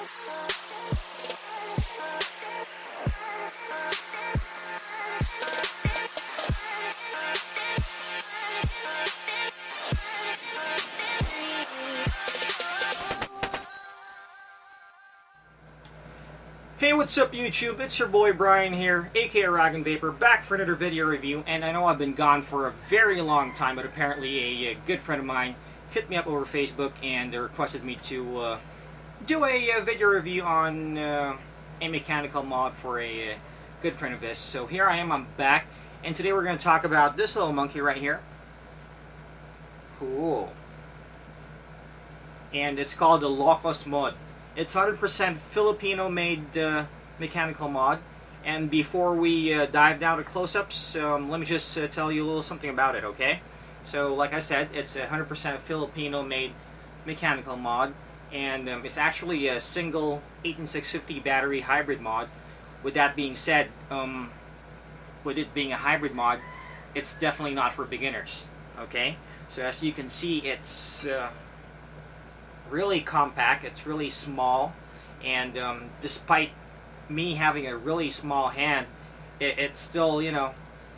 Hey, what's up YouTube? It's your boy Brian here, aka Uragon Vapor, back for another video review. And I know I've been gone for a very long time, but apparently a good friend of mine hit me up over Facebook and requested me to do a video review on a mechanical mod for a good friend of his. So here I am, I'm back, and today we're going to talk about this little monkey right here. Cool. And it's called the Lokos mod. It's 100% Filipino-made mechanical mod. And before we dive down to close-ups, let me just tell you a little something about it, okay? So, like I said, it's a 100% Filipino-made mechanical mod. And it's actually a single 18650 battery hybrid mod. With that being said, with it being a hybrid mod, it's definitely not for beginners, okay? So as you can see, it's really compact, it's really small, and despite me having a really small hand, it's still, you know,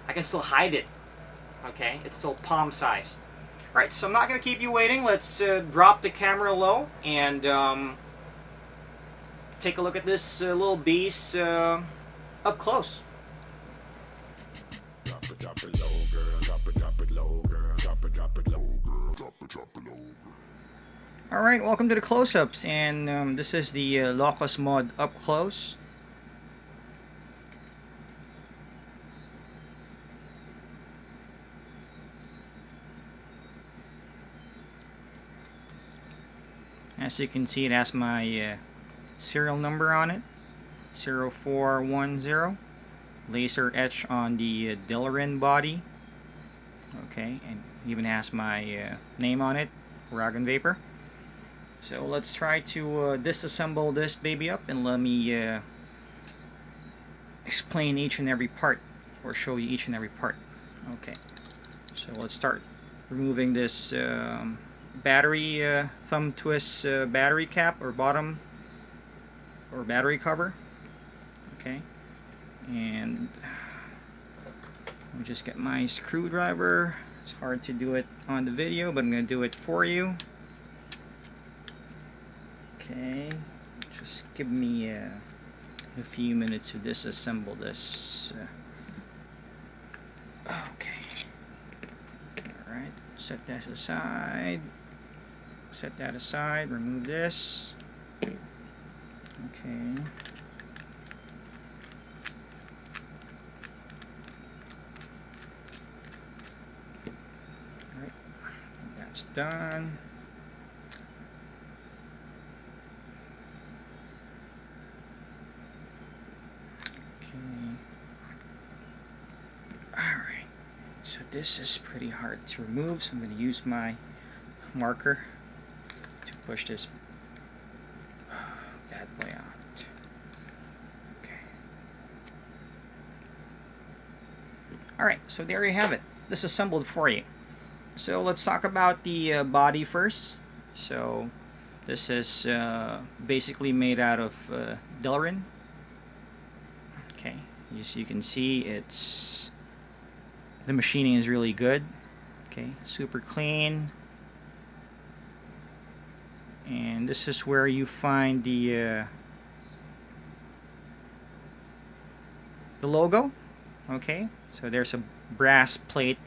I can still hide it, okay? It's still palm size. Alright, so I'm not going to keep you waiting. Let's drop the camera low and take a look at this little beast up close. Drop it low, girl. Drop it low, girl. Drop it low, girl. Drop it low, girl. Alright, welcome to the close-ups, and this is the Lokos mod up close. As you can see, it has my serial number on it, 0410, laser etch on the Uragon body, okay, and even has my name on it, Uragon Vapor. So let's try to disassemble this baby up, and let me explain each and every part, or show you each and every part. Okay, so let's start removing this battery thumb twist battery cap, or bottom, or battery cover. Okay, and let me just get my screwdriver. It's hard to do it on the video, but I'm going to do it for you. Okay, just give me a few minutes to disassemble this. Okay, alright, set that aside. Set that aside, remove this. Okay. Alright, that's done. Alright, so this is pretty hard to remove, so I'm going to use my marker to push this bad boy out. Okay. Alright, so there you have it. Disassembled for you. So let's talk about the body first. So this is basically made out of Uragon. Okay, as you can see, it's the machining is really good. Okay, super clean. And this is where you find the logo. Okay, so there's a brass plate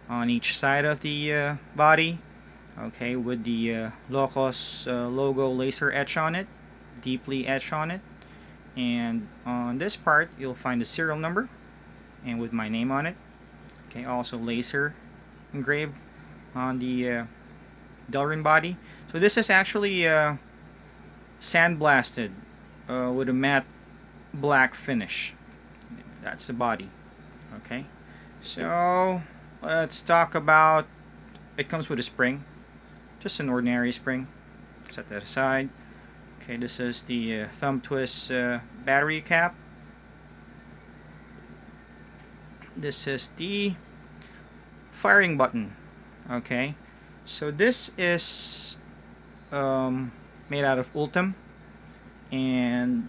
on each side of the body. Okay, with the Lokos logo laser etch on it, deeply etched on it. And on this part, you'll find the serial number, and with my name on it. Okay, also laser engraved on the Uragon body. So this is actually sandblasted with a matte black finish. That's the body. Okay, so let's talk about. It comes with a spring, just an ordinary spring. Set that aside. Okay, this is the thumb twist battery cap. This is the firing button. Okay, so this is made out of Ultem. and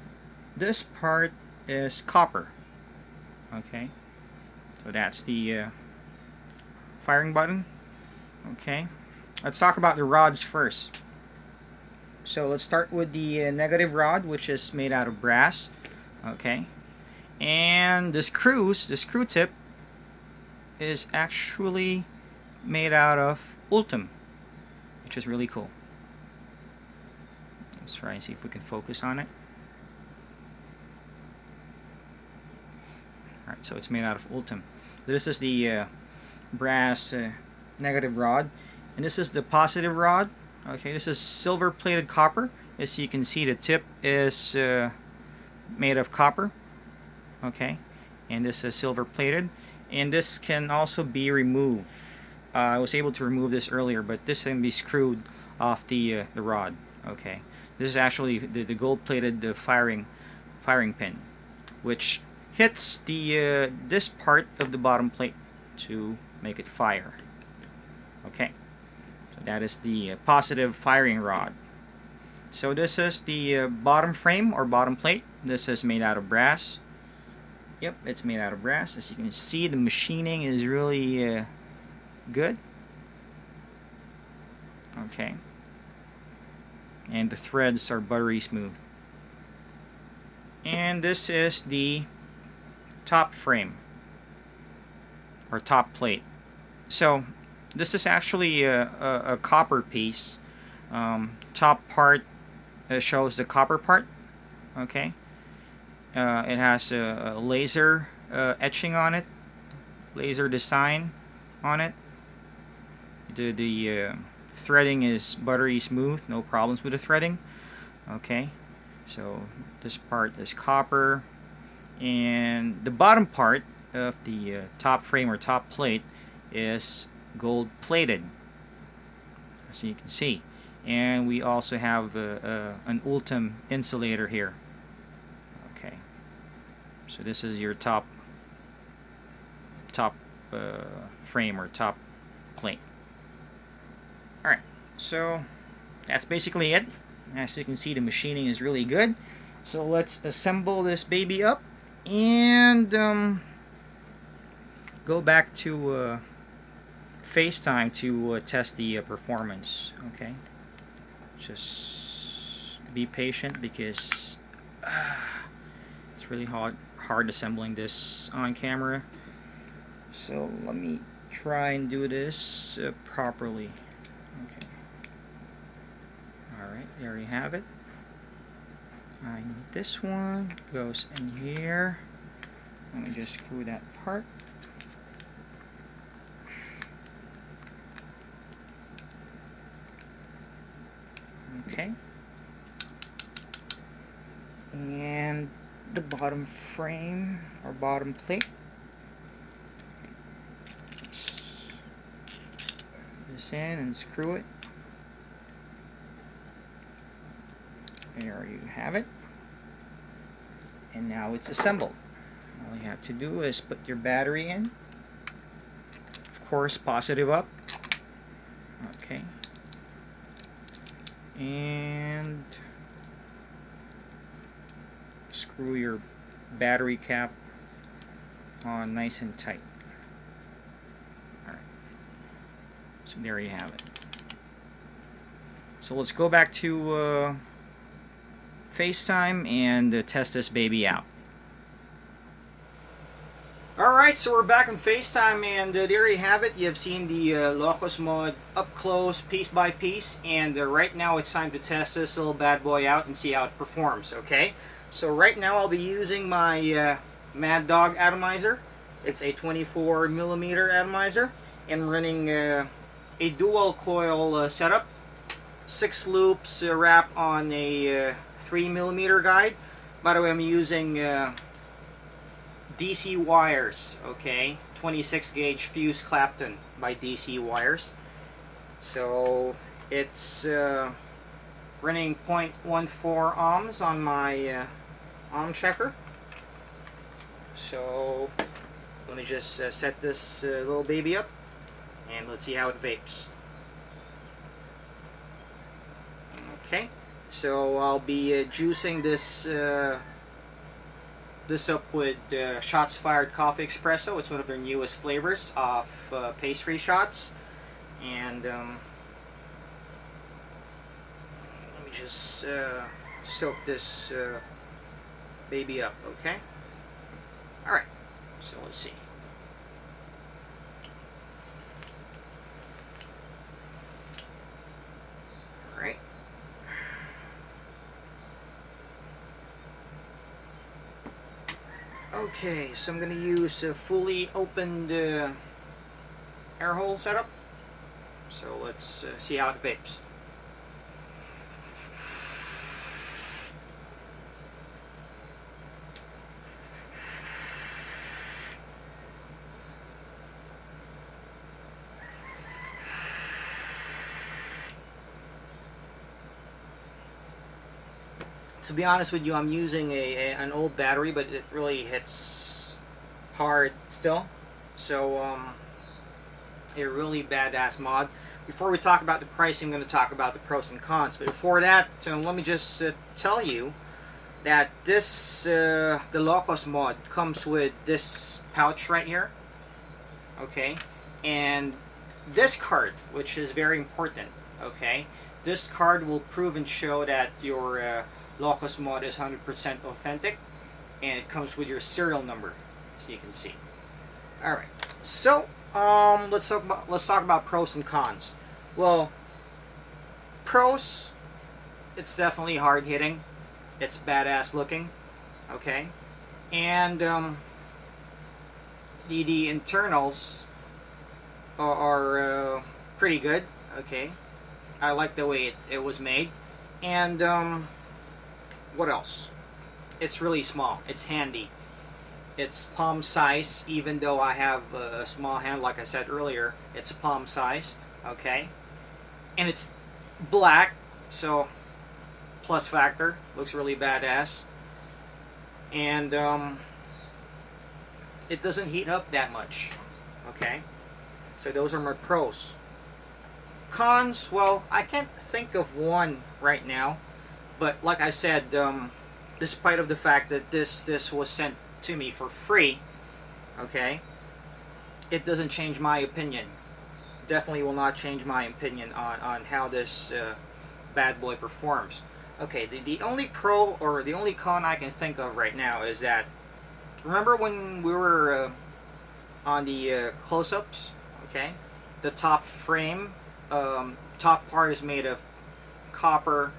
this part is copper. Okay, so that's the firing button. Okay, let's talk about the rods first. So let's start with the negative rod, which is made out of brass. Okay, and the screw tip is actually made out of ultem, which is really cool. Let's try and see if we can focus on it. Alright, so it's made out of ultem. This is the brass negative rod, and this is the positive rod. Okay, this is silver plated copper. As you can see, the tip is made of copper. Okay, and this is silver plated, and this can also be removed. I was able to remove this earlier, but this can be screwed off the rod. Okay, this is actually the gold plated firing pin, which hits the this part of the bottom plate to make it fire. Okay, so that is the positive firing rod. So this is the bottom frame or bottom plate. This is made out of brass. Yep, it's made out of brass. As you can see, the machining is really good. Okay, and the threads are buttery smooth. And this is the top frame or top plate. So this is actually a copper piece. Top part shows the copper part. Okay, it has a laser etching on it, laser design on it. The threading is buttery smooth, no problems with the threading. Okay, so this part is copper, and the bottom part of the top frame or top plate is gold plated, as you can see. And we also have an ultem insulator here. Okay, so this is your top frame or top plate. Alright, so that's basically it. As you can see, the machining is really good. So let's assemble this baby up and go back to FaceTime to test the performance. Okay, just be patient because it's really hard assembling this on camera. So let me try and do this properly. Okay. Alright, there you have it. I need this one. Goes in here. Let me just screw that part. Okay. And the bottom frame or bottom plate. This in and screw it. There you have it. And now it's assembled. All you have to do is put your battery in. Of course, positive up. Okay. And screw your battery cap on nice and tight. Alright. So there you have it. So let's go back to FaceTime and test this baby out. Alright, so we're back on FaceTime, and there you have it. You have seen the Lokos mod up close, piece by piece, and right now it's time to test this little bad boy out and see how it performs, okay? So right now I'll be using my Mad Dog atomizer. It's a 24mm atomizer, and running a dual coil setup. 6 loops wrapped on a 3mm guide. By the way, I'm using DC wires, okay? 26 gauge fuse Clapton by DC wires. So it's running 0.14 ohms on my ohm checker. So let me just set this little baby up and let's see how it vapes. Okay, So I'll be juicing this up with Shots Fired Coffee Espresso. It's one of their newest flavors of pastry shots. And let me just soak this baby up, okay? Alright, so let's see. Alright. Okay, so I'm going to use a fully opened air hole setup. So let's see how it vapes. To be honest with you, I'm using an old battery, but it really hits hard still. So, a really badass mod. Before we talk about the pricing, I'm going to talk about the pros and cons. But before that, let me just tell you that this, the Lokos mod, comes with this pouch right here. Okay? And this card, which is very important. Okay? This card will prove and show that your Lokos mod is 100% authentic, and it comes with your serial number, so you can see. All right, so let's talk about pros and cons. Well, pros, it's definitely hard hitting, it's badass looking, okay, and the internals are pretty good, okay. I like the way it was made, and what else? It's really small. It's handy. It's palm size, even though I have a small hand, like I said earlier. It's palm size, okay? And it's black, so plus factor. Looks really badass. And it doesn't heat up that much, okay? So those are my pros. Cons, well, I can't think of one right now. But like I said, despite of the fact that this was sent to me for free, okay, it doesn't change my opinion. Definitely will not change my opinion on how this bad boy performs. Okay, the only pro or the only con I can think of right now is that, remember when we were on the close-ups, okay, the top frame, top part is made of copper,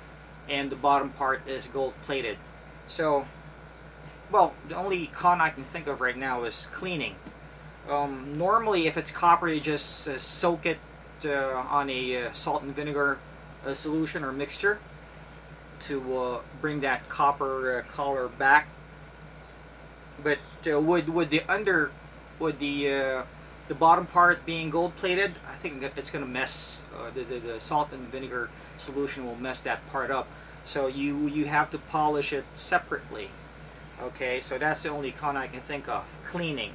and the bottom part is gold plated. So, well, the only con I can think of right now is cleaning. Normally, if it's copper, you just soak it on a salt and vinegar solution or mixture to bring that copper color back. But with the bottom part being gold plated, I think that it's gonna mess. The salt and vinegar solution will mess that part up. So you have to polish it separately. Okay, so that's the only con I can think of. Cleaning.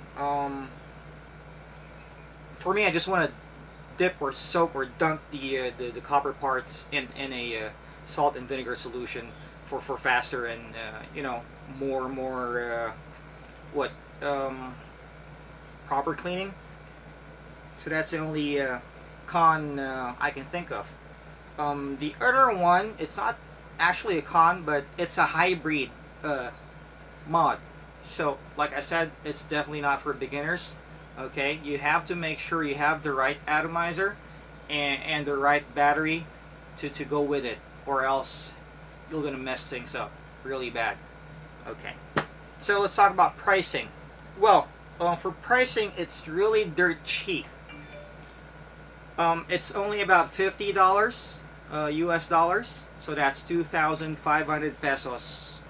For me, I just want to dip or soak or dunk the copper parts in a salt and vinegar solution for faster and more proper cleaning. So that's the only con I can think of. The other one, it's not actually a con, but it's a hybrid mod. So, like I said, it's definitely not for beginners. Okay, you have to make sure you have the right atomizer and the right battery to go with it, or else you're gonna mess things up really bad. Okay, so let's talk about pricing. Well, for pricing, it's really dirt cheap. It's only about $50 US dollars, so that's 2,500 pesos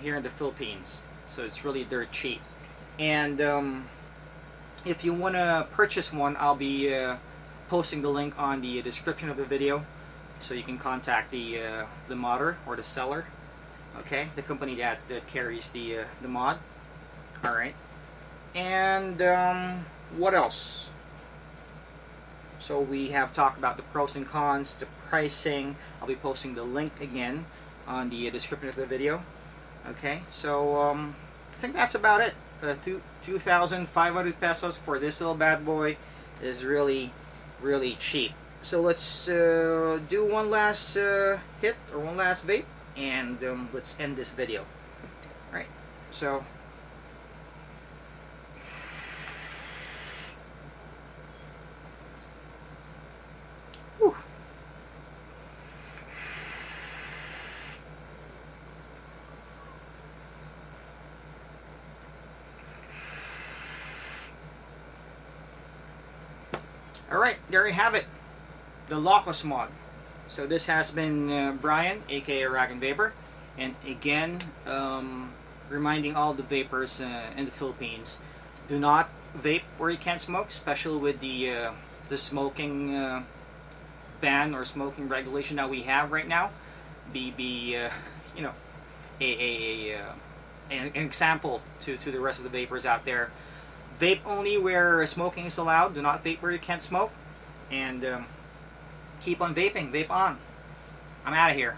here in the Philippines. So it's really dirt cheap. And if you want to purchase one, I'll be posting the link on the description of the video, so you can contact the modder or the seller. Okay, the company that carries the mod. All right, and what else? So we have talked about the pros and cons, the pricing. I'll be posting the link again on the description of the video. Okay, so I think that's about it. 2,500 pesos for this little bad boy is really, really cheap. So let's do one last hit or one last vape, and let's end this video. All right, so. Whew. Alright, there you have it. The Lokos mod. So this has been Brian, aka Uragon Vapor. And again, reminding all the vapors in the Philippines, do not vape where you can't smoke, especially with the smoking ban or smoking regulation that we have right now. Be you know, an example to the rest of the vapors out there. Vape only where smoking is allowed. Do not vape where you can't smoke. And keep on vaping. Vape on. I'm out of here.